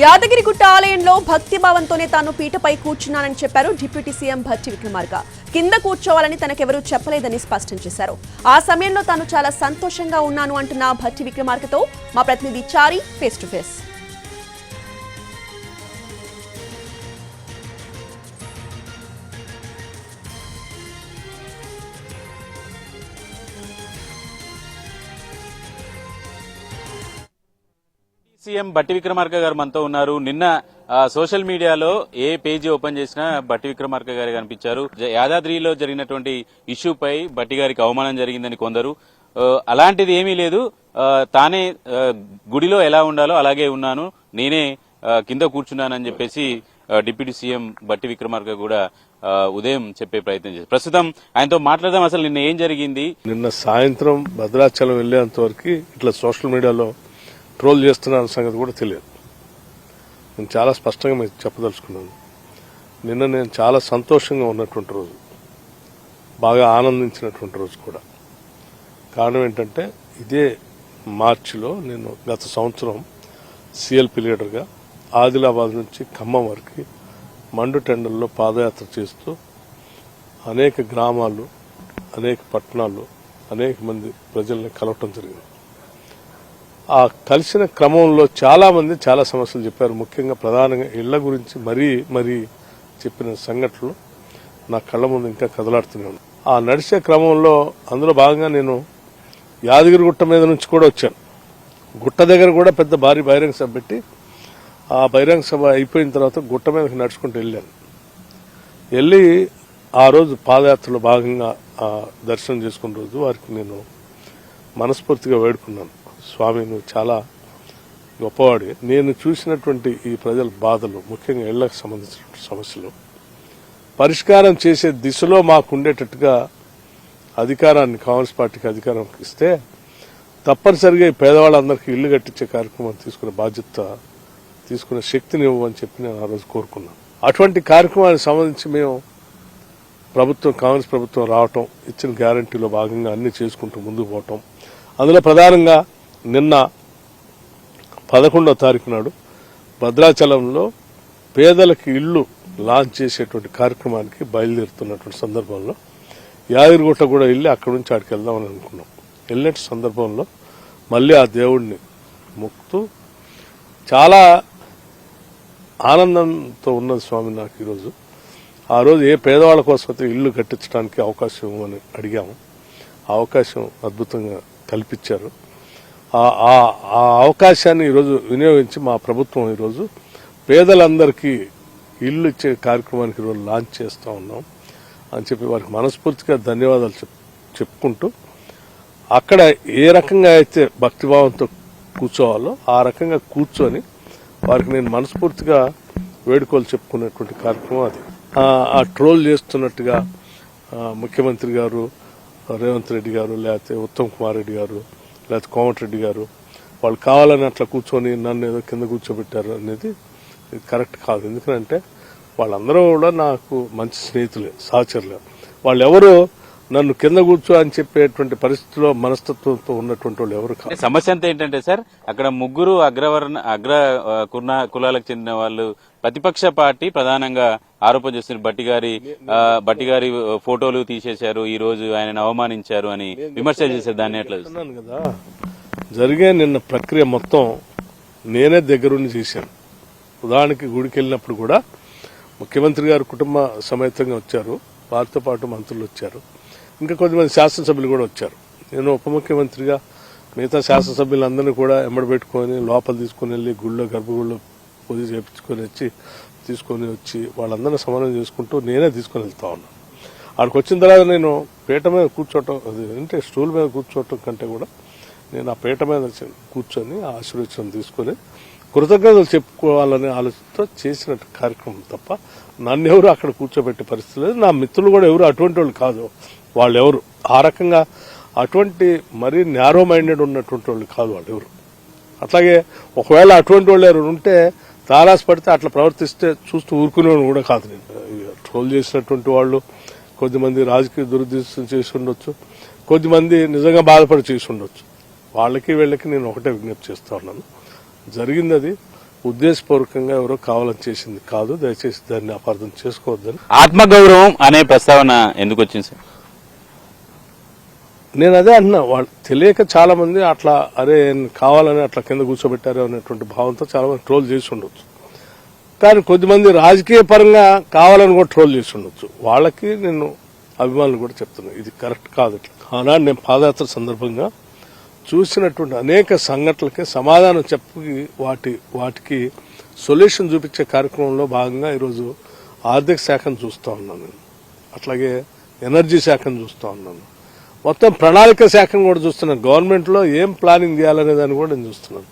యాదగిరిగుట్ట ఆలయంలో భక్తిభావంతోనే తాను పీటపై కూర్చున్నానని చెప్పారు డిప్యూటీ సీఎం భట్టి విక్రమార్క. కింద కూర్చోవాలని తనకెవరూ చెప్పలేదని స్పష్టం చేశారు. ఆ సమయంలో తాను చాలా సంతోషంగా ఉన్నాను అంటున్న భట్టి విక్రమార్కతో మా ప్రతినిధి Chari face to face. CM Bhatti Vikramarka గారు మనతో ఉన్నారు. నిన్న సోషల్ మీడియాలో ఏ పేజీ ఓపెన్ చేసినా భట్టి విక్రమార్క గారు కనిపించారు. యాదాద్రిలో జరిగినటువంటి ఇష్యూపై భట్టి గారికి అవమానం జరిగిందని కొందరు, అలాంటిది ఏమీ లేదు, తానే గుడిలో ఎలా ఉండాలో అలాగే ఉన్నాను, నేనే కింద కూర్చున్నానని చెప్పేసి డిప్యూటీ సీఎం భట్టి విక్రమార్క కూడా ఉదయం చెప్పే ప్రయత్నం చేశారు. ప్రస్తుతం ఆయనతో మాట్లాడదాం. అసలు నిన్న ఏం జరిగింది? నిన్న సాయంత్రం భద్రాచలం వెళ్లేంత వరకు ఇట్లా సోషల్ మీడియాలో ట్రోల్ చేస్తున్న సంగతి కూడా తెలియదు. నేను చాలా స్పష్టంగా మీకు చెప్పదలుచుకున్నాను. నిన్న నేను చాలా సంతోషంగా ఉన్నటువంటి రోజు, బాగా ఆనందించినటువంటి రోజు కూడా. కారణం ఏంటంటే ఇదే మార్చిలో నేను గత సంవత్సరం సిఎల్పి లీడర్గా ఆదిలాబాద్ నుంచి ఖమ్మం వరకు మండు టెండర్లో పాదయాత్ర చేస్తూ అనేక గ్రామాలు, అనేక పట్టణాలు, అనేక మంది ప్రజల్ని కలవటం జరిగింది. ఆ కలిసిన క్రమంలో చాలా మంది చాలా సమస్యలు చెప్పారు. ముఖ్యంగా ప్రధానంగా ఇళ్ల గురించి మరీ చెప్పిన సంఘటనలు నా కళ్ల ముందు ఇంకా కదలాడుతూనే ఉన్నాయి. ఆ నడిచే క్రమంలో అందులో భాగంగా నేను యాదగిరిగుట్ట మీద నుంచి కూడా వచ్చాను. గుట్ట దగ్గర కూడా పెద్ద భారీ బహిరంగ సభ పెట్టి ఆ బహిరంగ సభ అయిపోయిన తర్వాత గుట్ట మీదకి నడుచుకుంటూ వెళ్ళి ఆ రోజు పాదయాత్రలో భాగంగా దర్శనం చేసుకున్న రోజు వారికి నేను మనస్ఫూర్తిగా వేడుకున్నాను. స్వామి, నువ్వు చాలా గొప్పవాడి. నేను చూసినటువంటి ఈ ప్రజల బాధలు, ముఖ్యంగా ఇళ్లకు సంబంధించిన సమస్యలు పరిష్కారం చేసే దిశలో మాకు ఉండేటట్టుగా అధికారాన్ని, కాంగ్రెస్ పార్టీకి అధికారం ఇస్తే తప్పనిసరిగా ఈ పేదవాళ్ళందరికీ ఇళ్లు కట్టించే కార్యక్రమం తీసుకునే బాధ్యత, తీసుకునే శక్తిని ఇవ్వమని చెప్పి నేను ఆ రోజు కోరుకున్నాను. అటువంటి కార్యక్రమానికి సంబంధించి మేము కాంగ్రెస్ ప్రభుత్వం రావటం, ఇచ్చిన గ్యారంటీలో భాగంగా అన్ని చేసుకుంటూ ముందుకు పోవటం. అందులో ప్రధానంగా నిన్న 11వ తారీఖు నాడు భద్రాచలంలో పేదలకు ఇళ్లు లాంచ్ చేసేటువంటి కార్యక్రమానికి బయలుదేరుతున్నటువంటి సందర్భంలో యాదగిరిగుట్ట కూడా వెళ్ళి అక్కడి నుంచి ఆడికి వెళ్దామని అనుకున్నాం. వెళ్ళిన సందర్భంలో మళ్ళీ ఆ దేవుడిని మొక్కుతూ చాలా ఆనందంతో ఉన్నది స్వామి నాకు ఈరోజు. ఆ రోజు ఏ పేదవాళ్ళ కోసం అయితే ఇల్లు కట్టించడానికి అవకాశం ఇవ్వమని అడిగాము. ఆ అవకాశం అద్భుతంగా కల్పించారు. ఆ అవకాశాన్ని ఈరోజు వినియోగించి మా ప్రభుత్వం ఈరోజు పేదలందరికీ ఇల్లు ఇచ్చే కార్యక్రమానికి ఈరోజు లాంచ్ చేస్తూ ఉన్నాం అని చెప్పి వారికి మనస్ఫూర్తిగా ధన్యవాదాలు చెప్పుకుంటూ, అక్కడ ఏ రకంగా అయితే భక్తిభావంతో కూర్చోవాలో ఆ రకంగా కూర్చొని వారికి నేను మనస్ఫూర్తిగా వేడుకలు చెప్పుకునేటువంటి కార్యక్రమం అది. ఆ ట్రోల్ చేస్తున్నట్టుగా ముఖ్యమంత్రి గారు, రేవంత్ రెడ్డి గారు, లేకపోతే ఉత్తమ్ కుమార్ రెడ్డి గారు, లేకపోతే కోమటిరెడ్డి గారు వాళ్ళు కావాలని అట్లా కూర్చొని నన్ను ఏదో కింద కూర్చోబెట్టారు అనేది కరెక్ట్ కాదు. ఎందుకంటే వాళ్ళందరూ కూడా నాకు మంచి స్నేహితులే, సహచరులే. వాళ్ళెవరూ నన్ను కింద కూర్చో అని చెప్పేటువంటి పరిస్థితిలో మనస్తత్వంతో ఉన్నటువంటి వాళ్ళు ఎవరు కాదు. సమస్య అంతా ఏంటంటే సార్, అక్కడ ముగ్గురు కులాలకు చెందిన వాళ్ళు ప్రతిపక్ష పార్టీ ప్రధానంగా ఆరోపణ చేస్తున్నారు. భట్టి గారి ఫోటోలు తీసేశారు, ఈ రోజు ఆయన అవమానించారు అని విమర్శలు చేశారు. దాన్ని ఎట్లా చూస్తున్నాను కదా, జరిగే నిన్న ప్రక్రియ మొత్తం నేనే దగ్గరుండి చేశాను. ఉదాహరణకి గుడికి వెళ్ళినప్పుడు కూడా ముఖ్యమంత్రి గారు కుటుంబ సమేతంగా వచ్చారు, వారితో పాటు మంత్రులు వచ్చారు, ఇంకా కొంతమంది శాసనసభ్యులు కూడా వచ్చారు. నేను ఉప ముఖ్యమంత్రిగా మిగతా శాసనసభ్యులందరినీ కూడా ఎంబడబెట్టుకుని లోపల తీసుకుని వెళ్ళి గర్భగుడిలో పూజ తీసుకొని వచ్చి వాళ్ళందరినీ సమన్వయం చేసుకుంటూ నేనే తీసుకుని వెళ్తా ఉన్నాను. ఆడికి వచ్చిన తర్వాత నేను పీట మీద కూర్చోవటం, అంటే స్టూల్ మీద కూర్చోవటం కంటే కూడా నేను ఆ పీట మీద కూర్చొని ఆశీర్వచనం తీసుకుని కృతజ్ఞతలు చెప్పుకోవాలనే ఆలోచనతో చేసిన కార్యక్రమం తప్ప నన్ను ఎవరు అక్కడ కూర్చోబెట్టే పరిస్థితి లేదు. నా మిత్రులు కూడా ఎవరు అటువంటి వాళ్ళు కాదు. వాళ్ళు ఎవరు ఆ రకంగా అటువంటి మరీ నేరో మైండెడ్ ఉన్నటువంటి వాళ్ళు కాదు వాళ్ళు ఎవరు. అట్లాగే ఒకవేళ అటువంటి వాళ్ళు ఎవరు ఉంటే తారాసపడితే అట్లా ప్రవర్తిస్తే చూస్తూ ఊరుకునేవాడు కూడా కాదు. నేను ట్రోల్ చేసినటువంటి వాళ్ళు కొద్దిమంది రాజకీయ దురుద్దేశం చేసి ఉండొచ్చు, కొద్దిమంది నిజంగా బాధపడి చేసి ఉండొచ్చు. వాళ్ళకి వీళ్ళకి నేను ఒకటే విజ్ఞప్తి చేస్తా ఉన్నాను. జరిగింది అది ఉద్దేశపూర్వకంగా ఎవరో కావాలని చేసింది కాదు. దయచేసి దాన్ని అపార్థం చేసుకోవద్దని. ఆత్మగౌరవం అనే ప్రస్తావన ఎందుకు వచ్చింది సార్? నేను అదే అంటున్నా, వాళ్ళు తెలియక చాలా మంది అట్లా అరే కావాలని అట్లా కింద కూర్చోబెట్టారు అనేటువంటి భావంతో చాలా మంది ట్రోల్ చేసి ఉండొచ్చు. కానీ కొద్దిమంది రాజకీయ పరంగా కావాలని కూడా ట్రోల్ చేసి ఉండొచ్చు. వాళ్ళకి నేను అభిమానులు కూడా చెప్తున్నాను, ఇది కరెక్ట్ కాదు. ఆనాడు నేను పాదయాత్ర సందర్భంగా చూసినటువంటి అనేక సంఘటనలకి సమాధానం చెప్పి వాటికి సొల్యూషన్ చూపించే కార్యక్రమంలో భాగంగా ఈరోజు ఆర్థిక శాఖను చూస్తూ ఉన్నాను నేను, అట్లాగే ఎనర్జీ శాఖను చూస్తూ ఉన్నాను, మొత్తం ప్రణాళిక శాఖను కూడా చూస్తున్నాను. గవర్నమెంట్లో ఏం ప్లానింగ్ చేయాలనే దాన్ని కూడా నేను చూస్తున్నాను.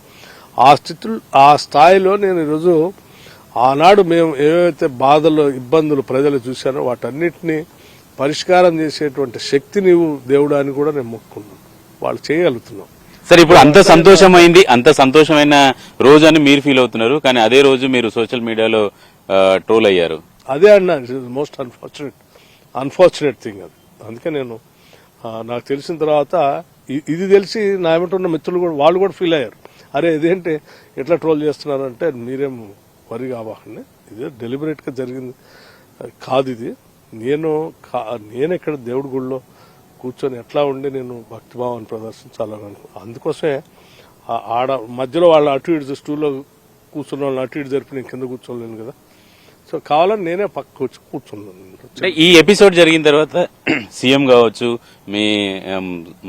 ఆ స్థాయిలో నేను ఈరోజు ఆనాడు మేము ఏవైతే బాధలు ఇబ్బందులు ప్రజలు చూశానో వాటన్నిటినీ పరిష్కారం చేసేటువంటి శక్తి నీవు దేవుడా అని కూడా నేను మొక్కుకున్నాను. వాళ్ళు చేయగలుగుతున్నాం. సరే, ఇప్పుడు అంత సంతోషమైన రోజు అని మీరు ఫీల్ అవుతున్నారు, కానీ అదే రోజు మీరు సోషల్ మీడియాలో ట్రోల్ అయ్యారు. అదే అన్నా, మోస్ట్ అన్ఫార్చునేట్ థింగ్ అది. అందుకే నేను నాకు తెలిసిన తర్వాత ఇది తెలిసి నా ఏమిటున్న మిత్రులు కూడా వాళ్ళు కూడా ఫీల్ అయ్యారు. అరే ఇదేంటి ఎట్లా ట్రోల్ చేస్తున్నారు అంటే, మీరేం వరి కావాలండి, ఇదే డెలిబరేట్ గా జరిగింది కాదు. ఇది నేను ఇక్కడ దేవుడి గుడిలో కూర్చొని ఎట్లా ఉండి నేను భక్తిభావాన్ని ప్రదర్శించాలని అందుకోసమే ఆడ మధ్యలో వాళ్ళు అటు ఇటు స్టూల్లో కూర్చున్న వాళ్ళని అటు ఇటు జరిపి నేను కింద కూర్చోలేను కదా. సో కావాలని నేనే పక్క వచ్చి కూర్చున్నాను. ఈ ఎపిసోడ్ జరిగిన తర్వాత సీఎం కావచ్చు, మీ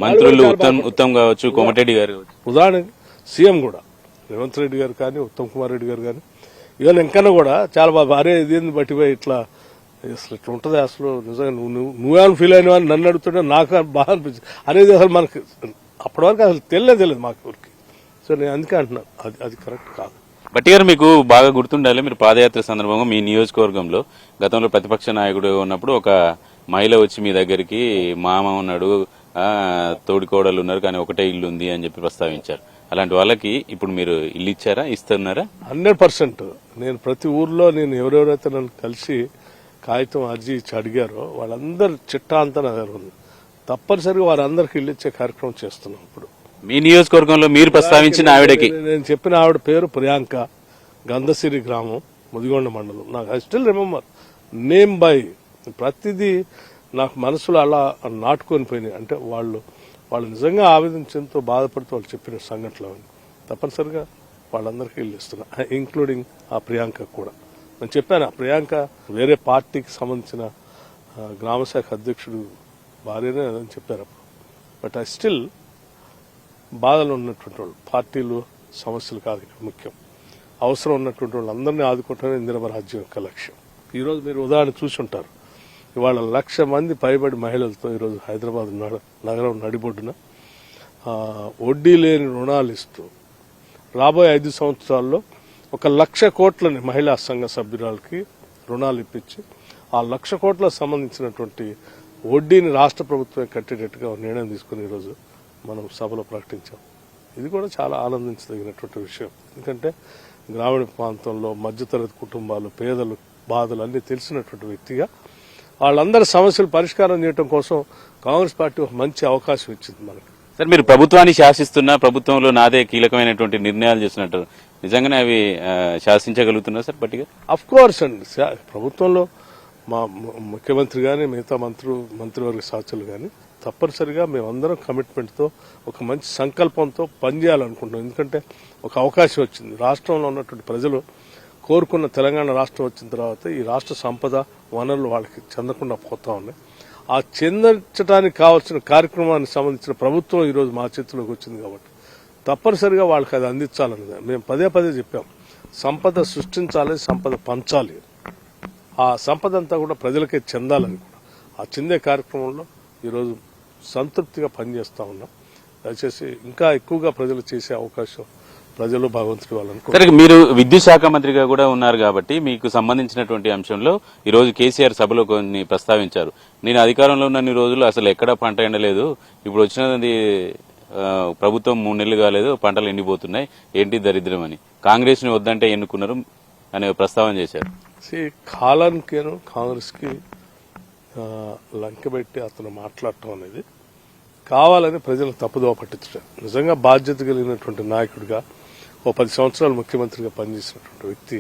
మంత్రులు ఉత్తమ్ కావచ్చు, కోమటిరెడ్డి గారు కావచ్చు, ఉదాహరణకి సీఎం కూడా రేవంత్ రెడ్డి గారు కానీ ఉత్తమ్ కుమార్ రెడ్డి గారు కానీ ఇవాళ ఇంకన్నా కూడా చాలా బాగా అరే ఇదేంది బట్టిపోయి ఇట్లా అసలు ఇట్లా ఉంటుంది, అసలు నిజంగా నువ్వేమైనా ఫీల్ అయినా అని నన్ను అడుగుతుంటే నాకు బాగా అనిపించింది. అనేది అసలు మనకి అప్పటి వరకు అసలు తెలియదు మాకు ఊరికి. సో నేను అందుకే అంటున్నాను అది కరెక్ట్ కాదు. బట్టి గారు, మీకు బాగా గుర్తుండాలి, మీరు పాదయాత్ర సందర్భంగా మీ నియోజకవర్గంలో గతంలో ప్రతిపక్ష నాయకుడు ఉన్నప్పుడు ఒక మహిళ వచ్చి మీ దగ్గరికి మామ ఉన్నాడు, తోడికోడలు ఉన్నారు, కానీ ఒకటే ఇల్లు ఉంది అని చెప్పి ప్రస్తావించారు. అలాంటి వాళ్ళకి ఇప్పుడు మీరు ఇల్లు ఇచ్చారా, ఇస్తున్నారా? 100%. నేను ప్రతి ఊర్లో నేను ఎవరెవరైతే నన్ను కలిసి కాగితం అర్జీ ఇచ్చి అడిగారో వాళ్ళందరి చిట్టా అంతా నా దగ్గర ఉంది. తప్పనిసరిగా వారందరికి ఇల్లు ఇచ్చే కార్యక్రమం చేస్తున్నాం. ఇప్పుడు మీ నియోజకవర్గంలో మీరు ప్రస్తావించిన ఆవిడకి నేను చెప్పిన ఆవిడ పేరు ప్రియాంక, గంధసిరి గ్రామం, ముదిగొండ మండలం. నాకు I still remember name by. ప్రతిదీ నాకు మనసులో అలా నాటుకొని పోయినాయి. అంటే వాళ్ళు నిజంగా ఆవేదన చెందుతూ బాధపడుతూ వాళ్ళు చెప్పిన సంఘటనలు తప్పనిసరిగా వాళ్ళందరికీ ఇల్లు ఇస్తున్నా, ఇంక్లూడింగ్ ఆ ప్రియాంక కూడా. నేను చెప్పాను, ఆ ప్రియాంక వేరే పార్టీకి సంబంధించిన గ్రామశాఖ అధ్యక్షుడు భార్యనే అని చెప్పారు అప్పుడు. బట్ ఐ స్టిల్ బాధలు ఉన్నటువంటి వాళ్ళు, పార్టీలు సమస్యలు కాదు ఇక్కడ ముఖ్యం, అవసరం ఉన్నటువంటి వాళ్ళందరినీ ఆదుకోవటమే ఇందిరమ్మ రాజ్యం యొక్క లక్ష్యం. ఈరోజు మీరు ఉదాహరణ చూసి ఉంటారు, ఇవాళ 1,00,000 మంది పైబడి మహిళలతో ఈరోజు హైదరాబాద్ నగరం నడిబొడ్డున వడ్డీ లేని రుణాలు ఇస్తూ రాబోయే 5 సంవత్సరాల్లో 1,00,000 కోట్లని మహిళా సంఘ సభ్యురాలకి రుణాలు ఇప్పించి ఆ 1,00,000 కోట్లకు సంబంధించినటువంటి వడ్డీని రాష్ట్ర ప్రభుత్వమే కట్టేటట్టుగా నిర్ణయం తీసుకుని ఈరోజు మనం సభలో ప్రకటించాం. ఇది కూడా చాలా ఆనందించదగినటువంటి విషయం. ఎందుకంటే గ్రామీణ ప్రాంతంలో మధ్యతరగతి కుటుంబాలు, పేదలు బాధలు అన్ని తెలిసినటువంటి వ్యక్తిగా వాళ్ళందరి సమస్యలు పరిష్కారం చేయడం కోసం కాంగ్రెస్ పార్టీ ఒక మంచి అవకాశం ఇచ్చింది మనకి. సార్, మీరు ప్రభుత్వాన్ని శాసిస్తున్నా, ప్రభుత్వంలో నాదే కీలకమైనటువంటి నిర్ణయాలు చేసినట్టు నిజంగానే అవి శాసించగలుగుతున్నారు సార్ పట్టిగా? అఫ్ కోర్స్ అండి, ప్రభుత్వంలో మా ముఖ్యమంత్రి గాని మిగతా మంత్రివర్గ సహచరులు గాని తప్పనిసరిగా మేమందరం కమిట్మెంట్తో ఒక మంచి సంకల్పంతో పనిచేయాలనుకుంటున్నాం. ఎందుకంటే ఒక అవకాశం వచ్చింది. రాష్ట్రంలో ఉన్నటువంటి ప్రజలు కోరుకున్న తెలంగాణ రాష్ట్రం వచ్చిన తర్వాత ఈ రాష్ట్ర సంపద వనరులు వాళ్ళకి చెందకుండా పోతా ఉన్నాయి. ఆ చెందించడానికి కావాల్సిన కార్యక్రమానికి సంబంధించిన ప్రభుత్వం ఈరోజు మా చేతిలోకి వచ్చింది కాబట్టి తప్పనిసరిగా వాళ్ళకి అది అందించాలన్నది మేము పదే చెప్పాం. సంపద సృష్టించాలి, సంపద పంచాలి, ఆ సంపద అంతా కూడా ప్రజలకే చెందాలని కూడా ఆ చెందే కార్యక్రమంలో ఈరోజు సంతృప్తిగా పనిచేస్తా ఉన్నాం. దయచేసి ఇంకా ఎక్కువగా ప్రజలు చేసే అవకాశం ప్రజలు భగవంతుడి వాళ్ళని. సరే, మీరు విద్యుత్ శాఖ మంత్రిగా కూడా ఉన్నారు కాబట్టి మీకు సంబంధించినటువంటి అంశంలో ఈ రోజు కేసీఆర్ సభలో కొన్ని ప్రస్తావించారు. నేను అధికారంలో ఉన్న రోజులు అసలు ఎక్కడా పంట ఎండలేదు, ఇప్పుడు వచ్చినది ప్రభుత్వం 3 నెలలు కాలేదు, పంటలు ఎండిపోతున్నాయి, ఏంటి దరిద్రం అని కాంగ్రెస్ ని వద్దంటే ఎన్నుకున్నారు అనే ప్రస్తావన చేశారు. కాలానికేను కాంగ్రెస్ కి లంకెబెట్టి అతను మాట్లాడటం అనేది కావాలని ప్రజలకు తప్పుదోవ పట్టించడం. నిజంగా బాధ్యత కలిగినటువంటి నాయకుడిగా ఓ 10 సంవత్సరాలు ముఖ్యమంత్రిగా పనిచేసినటువంటి వ్యక్తి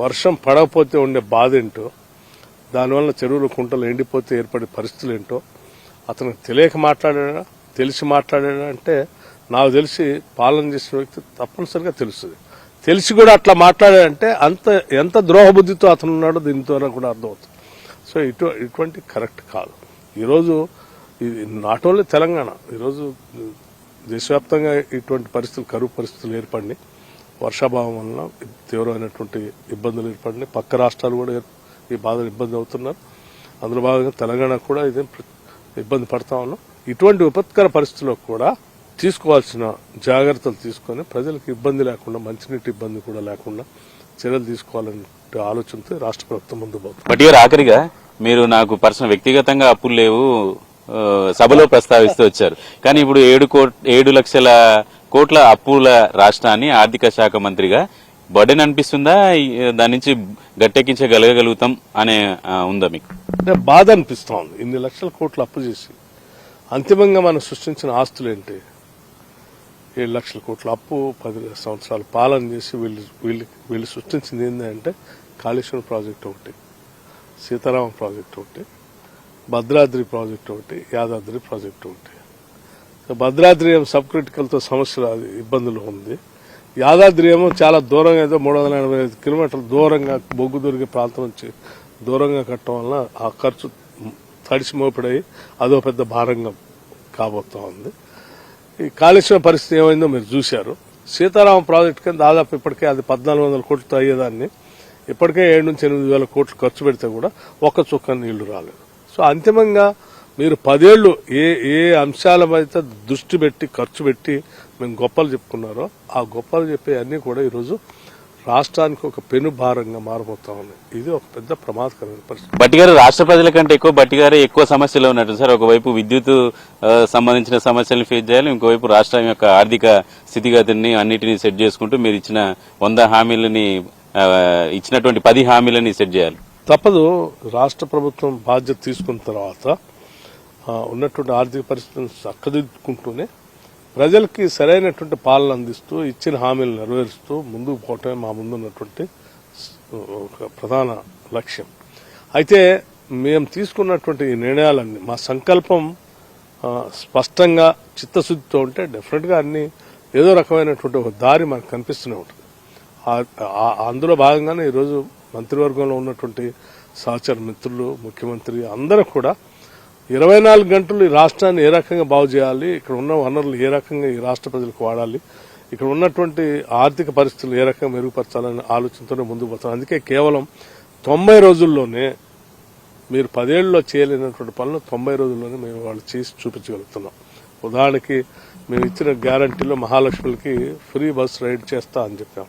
వర్షం పడకపోతే ఉండే బాధ ఏంటో, దానివల్ల చెరువులు కుంటలు ఎండిపోతే ఏర్పడే పరిస్థితులు ఏంటో అతనికి తెలియక మాట్లాడాడా, తెలిసి మాట్లాడాడా అంటే నాకు తెలిసి పాలన చేసిన వ్యక్తి తప్పనిసరిగా తెలుస్తుంది. తెలిసి కూడా అట్లా మాట్లాడాడంటే ఎంత ద్రోహబుద్ధితో అతను ఉన్నాడో దీని ద్వారా కూడా అర్థమవుతుంది. సో ఇటువంటి కరెక్ట్ కాదు. ఈరోజు ఇది నాట్ ఓన్లీ తెలంగాణ, ఈరోజు దేశవ్యాప్తంగా ఇటువంటి పరిస్థితులు, కరువు పరిస్థితులు ఏర్పడినాయి. వర్షాభావం వలన తీవ్రమైనటువంటి ఇబ్బందులు ఏర్పడినాయి. పక్క రాష్ట్రాలు కూడా ఈ బాధలు ఇబ్బంది అవుతున్నారు. అందులో భాగంగా తెలంగాణ కూడా ఇదే ఇబ్బంది పడతా ఉన్నాం. ఇటువంటి విపత్కర పరిస్థితుల్లో కూడా తీసుకోవాల్సిన జాగ్రత్తలు తీసుకొని ప్రజలకు ఇబ్బంది లేకుండా, మంచినీటి ఇబ్బంది కూడా లేకుండా చర్యలు తీసుకోవాలనే ఆలోచనతో రాష్ట్ర ప్రభుత్వం ముందుకు పోతుంది. బట్ గారు ఆఖరిగా మీరు నాకు పర్సనల్ వ్యక్తిగతంగా అప్పులు లేవు సభలో ప్రస్తావిస్తూ వచ్చారు. కానీ ఇప్పుడు 7 లక్షల కోట్ల అప్పుల రాష్ట్రాన్ని ఆర్థిక శాఖ మంత్రిగా బర్డెన్ అనిపిస్తుందా, దాని నుంచి గట్టెక్కించగలుగుతాం అనే ఉందా మీకు? బాధ అనిపిస్తా ఉంది. ఇన్ని లక్షల కోట్లు అప్పు చేసి అంతిమంగా మనం సృష్టించిన ఆస్తులు ఏంటి? 7 లక్షల కోట్ల అప్పు, 10 సంవత్సరాలు పాలన చేసి వీళ్ళు సృష్టించింది ఏంటంటే కాళేశ్వరం ప్రాజెక్టు ఒకటి, సీతారామ ప్రాజెక్టు ఒకటి, భద్రాద్రి ప్రాజెక్టు ఒకటి, యాదాద్రి ప్రాజెక్టు ఒకటి. భద్రాద్రి ఏమో సబ్ క్రిటికల్తో సమస్యలు ఇబ్బందులు ఉంది. యాదాద్రి ఏమో చాలా దూరంగా, ఏదో 385 కిలోమీటర్ల దూరంగా బొగ్గు దొరికే ప్రాంతం నుంచి దూరంగా కట్టడం వల్ల ఆ ఖర్చు తడిసి మోపిడయి అదో పెద్ద భారంగా కాబోతా ఉంది. ఈ కాళేశ్వరం పరిస్థితి ఏమైందో మీరు చూశారు. సీతారామ ప్రాజెక్టు కింద దాదాపు ఇప్పటికే అది 1400 కోట్లతో అయ్యేదాన్ని ఇప్పటికే 7 నుంచి 8,000 కోట్లు ఖర్చు పెడితే కూడా ఒక్క చుక్క నీళ్లు రాలేదు. సో అంతిమంగా మీరు 10 ఏళ్లు ఏ అంశాల మీద దృష్టి పెట్టి ఖర్చు పెట్టి మేము గొప్పలు చెప్పుకున్నారో ఆ గొప్పలు చెప్పే అన్ని కూడా ఈరోజు రాష్ట్రానికి ఒక పెను భారంగా మారబోతా ఉన్నాయి. ఇది ఒక పెద్ద ప్రమాదకరమైన పరిస్థితి. బట్టి గారు రాష్ట్ర ప్రజల కంటే బట్టి గారే ఎక్కువ సమస్యలు ఉన్నట్టు సార్. ఒకవైపు విద్యుత్ సంబంధించిన సమస్యలను ఫేస్ చేయాలి, ఇంకోవైపు రాష్ట్రం యొక్క ఆర్థిక స్థితిగతిని అన్నిటినీ సెట్ చేసుకుంటూ మీరు ఇచ్చిన 100 హామీలని ఇచ్చినటువంటి 10 హామీలని సెట్ చేయాలి. తప్పదు. రాష్ట్ర ప్రభుత్వం బాధ్యత తీసుకున్న తర్వాత ఉన్నటువంటి ఆర్థిక పరిస్థితులను చక్కదిద్దుకుంటూనే ప్రజలకి సరైనటువంటి పాలన అందిస్తూ ఇచ్చిన హామీలు నెరవేరుస్తూ ముందుకు పోవటమే మా ముందున్నటువంటి ఒక ప్రధాన లక్ష్యం. అయితే మేము తీసుకున్నటువంటి ఈ నిర్ణయాలన్నీ మా సంకల్పం స్పష్టంగా చిత్తశుద్ధితో ఉంటే డెఫినెట్ గా అన్ని ఏదో రకమైనటువంటి ఒక దారి మనకు కనిపిస్తూనే ఉంటుంది. అందులో భాగంగానే ఈరోజు మంత్రివర్గంలో ఉన్నటువంటి సహచర మిత్రులు, ముఖ్యమంత్రి అందరూ కూడా 24 గంటలు ఈ రాష్ట్రాన్ని ఏ రకంగా బాగు చేయాలి, ఇక్కడ ఉన్న వనరులు ఏ రకంగా ఈ రాష్ట్ర ప్రజలకు వాడాలి, ఇక్కడ ఉన్నటువంటి ఆర్థిక పరిస్థితులు ఏ రకంగా మెరుగుపరచాలనే ఆలోచనతోనే ముందుకు పోతాం. అందుకే కేవలం 90 రోజుల్లోనే మీరు 10 ఏళ్లలో చేయలేనటువంటి పనులు 90 రోజుల్లోనే మేము వాళ్ళు చేసి చూపించగలుగుతున్నాం. ఉదాహరణకి మేము ఇచ్చిన గ్యారంటీలో మహాలక్ష్మికి ఫ్రీ బస్ రైడ్ చేస్తా అని చెప్పాం,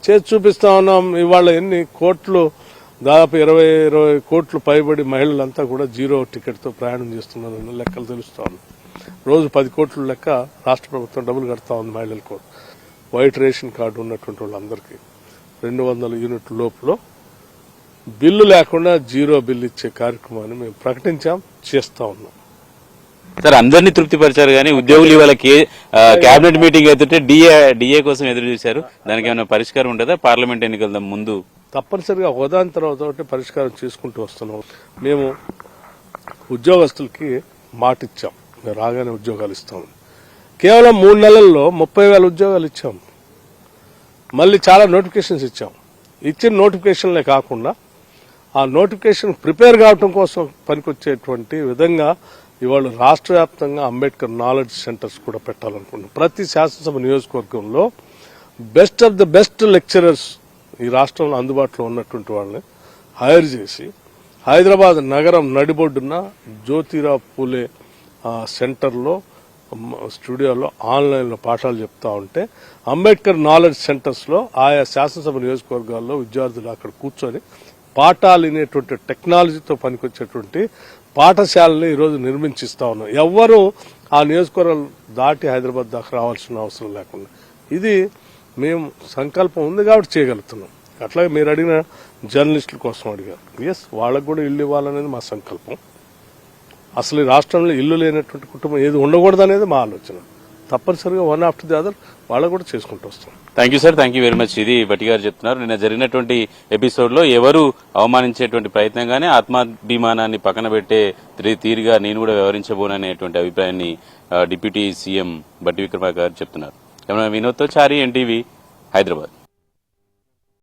చేసి చూపిస్తా ఉన్నాం. ఇవాళ ఎన్ని కోట్లు, దాదాపు 20 కోట్లు పైబడి మహిళలంతా కూడా 0 టికెట్తో ప్రయాణం చేస్తున్నారన్న లెక్కలు తెలుస్తా ఉంది. రోజు 10 కోట్ల లెక్క రాష్ట్ర ప్రభుత్వం డబ్బులు కడతా ఉంది మహిళలకు. వైట్ రేషన్ కార్డు ఉన్నటువంటి వాళ్ళందరికీ 200 యూనిట్ల లోపల బిల్లు లేకుండా 0 బిల్లు ఇచ్చే కార్యక్రమాన్ని మేము ప్రకటించాం, చేస్తా ఉన్నాం. సార్ అందరినీ తృప్తిపరిచారు కానీ ఉద్యోగులు ఇవాళ కేబినెట్ మీటింగ్ అయితే డిఏ కోసం ఎదురు చూశారు. దానికి ఏమైనా పరిష్కారం ఉంటుందా పార్లమెంట్ ఎన్నికల ముందు? తప్పనిసరిగా హోదాని తర్వాత పరిష్కారం చేసుకుంటూ వస్తున్నాం. మేము ఉద్యోగస్తులకి మాట ఇచ్చాం, మేము రాగానే ఉద్యోగాలు ఇస్తాం. కేవలం 3 నెలల్లో 30,000 ఉద్యోగాలు ఇచ్చాం. మళ్ళీ చాలా నోటిఫికేషన్స్ ఇచ్చాం. ఇచ్చిన నోటిఫికేషన్లే కాకుండా ఆ నోటిఫికేషన్ ప్రిపేర్ కావడం కోసం పనికొచ్చేటువంటి విధంగా ఇవాళ రాష్ట్ర వ్యాప్తంగా అంబేద్కర్ నాలెడ్జ్ సెంటర్స్ కూడా పెట్టాలనుకుంటున్నాం. ప్రతి శాసనసభ నియోజకవర్గంలో best of the best lecturers ఈ రాష్ట్రంలో అందుబాటులో ఉన్నటువంటి వాళ్ళని హైర్ చేసి హైదరాబాద్ నగరం నడిబొడ్డున జ్యోతిరావు పూలే సెంటర్లో స్టూడియోలో ఆన్లైన్లో పాఠాలు చెప్తా ఉంటే అంబేద్కర్ నాలెడ్జ్ సెంటర్స్లో ఆయా శాసనసభ నియోజకవర్గాల్లో విద్యార్థులు అక్కడ కూర్చొని పాఠాలు వినేటువంటి టెక్నాలజీతో పనికొచ్చేటువంటి పాఠశాలని ఈరోజు నిర్మించిస్తా ఉన్నాం. ఎవ్వరూ ఆ నియోజకవర్గాలు దాటి హైదరాబాద్ దాకా రావాల్సిన అవసరం లేకుండా ఇది మేము సంకల్పం ఉంది కాబట్టి చేయగలుగుతున్నాం. అట్లాగే మీరు అడిగిన జర్నలిస్టుల కోసం అడిగారు. ఎస్, వాళ్ళకు కూడా ఇల్లు ఇవ్వాలనేది మా సంకల్పం. అసలు ఈ రాష్ట్రంలో ఇల్లు లేనటువంటి కుటుంబం ఏది ఉండకూడదు అనేది మా ఆలోచన. తప్పనిసరిగా వన్ ఆఫ్టర్ ది అదర్ వాళ్ళకు కూడా చేసుకుంటూ వస్తాం. Thank you sir, thank you very much. ఇది భట్టి గారు చెప్తున్నారు. నిన్న జరిగినటువంటి ఎపిసోడ్ లో ఎవరు అవమానించేటువంటి ప్రయత్నం గానీ ఆత్మాభిమానాన్ని పక్కన పెట్టే తీరుగా నేను కూడా వ్యవహరించబోననేటువంటి అభిప్రాయాన్ని డిప్యూటీ సీఎం భట్టి విక్రమార్క గారు చెప్తున్నారు. వినోద్తో చారి, ఎన్టీవీ, హైదరాబాద్.